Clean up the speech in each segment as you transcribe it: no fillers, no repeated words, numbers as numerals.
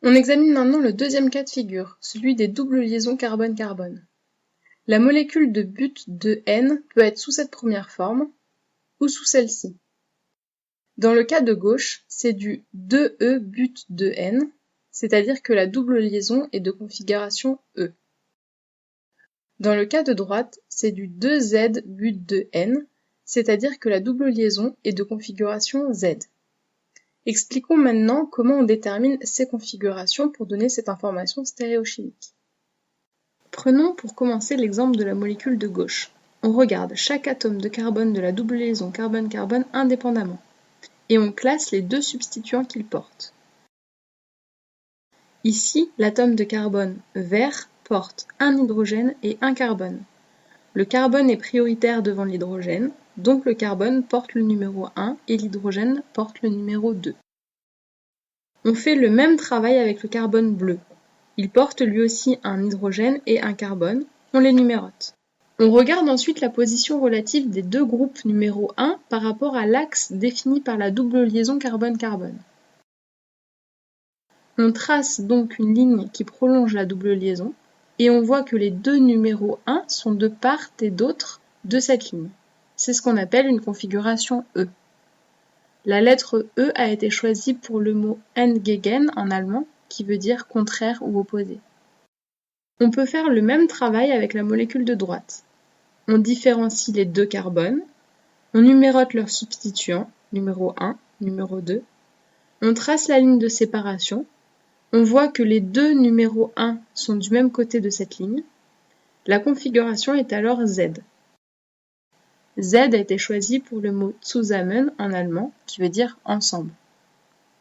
On examine maintenant le deuxième cas de figure, celui des doubles liaisons carbone-carbone. La molécule de but de N peut être sous cette première forme ou sous celle-ci. Dans le cas de gauche, c'est du 2E but de N, c'est-à-dire que la double liaison est de configuration E. Dans le cas de droite, c'est du 2Z but de N, c'est-à-dire que la double liaison est de configuration Z. Expliquons maintenant comment on détermine ces configurations pour donner cette information stéréochimique. Prenons pour commencer l'exemple de la molécule de gauche. On regarde chaque atome de carbone de la double liaison carbone-carbone indépendamment, et on classe les deux substituants qu'il porte. Ici, l'atome de carbone vert porte un hydrogène et un carbone. Le carbone est prioritaire devant l'hydrogène, donc le carbone porte le numéro 1 et l'hydrogène porte le numéro 2. On fait le même travail avec le carbone bleu. Il porte lui aussi un hydrogène et un carbone, on les numérote. On regarde ensuite la position relative des deux groupes numéro 1 par rapport à l'axe défini par la double liaison carbone-carbone. On trace donc une ligne qui prolonge la double liaison, et on voit que les deux numéros 1 sont de part et d'autre de cette ligne. C'est ce qu'on appelle une configuration E. La lettre E a été choisie pour le mot entgegen en allemand, qui veut dire contraire ou opposé. On peut faire le même travail avec la molécule de droite. On différencie les deux carbones, on numérote leurs substituants, numéro 1, numéro 2, on trace la ligne de séparation, on voit que les deux numéros 1 sont du même côté de cette ligne. La configuration est alors Z. Z a été choisi pour le mot zusammen en allemand, qui veut dire ensemble.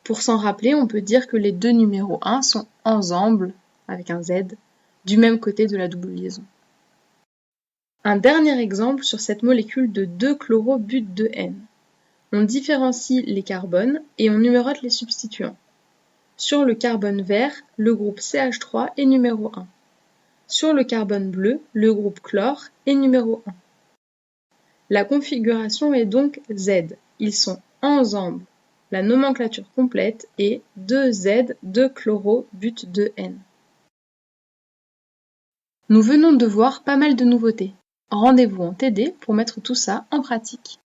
Pour s'en rappeler, on peut dire que les deux numéros 1 sont ensemble, avec un Z, du même côté de la double liaison. Un dernier exemple sur cette molécule de 2-chloro-but de N. On différencie les carbones et on numérote les substituants. Sur le carbone vert, le groupe CH3 est numéro 1. Sur le carbone bleu, le groupe chlore est numéro 1. La configuration est donc Z. Ils sont ensemble. La nomenclature complète est 2Z 2-chloro-but de N. Nous venons de voir pas mal de nouveautés. Rendez-vous en TD pour mettre tout ça en pratique.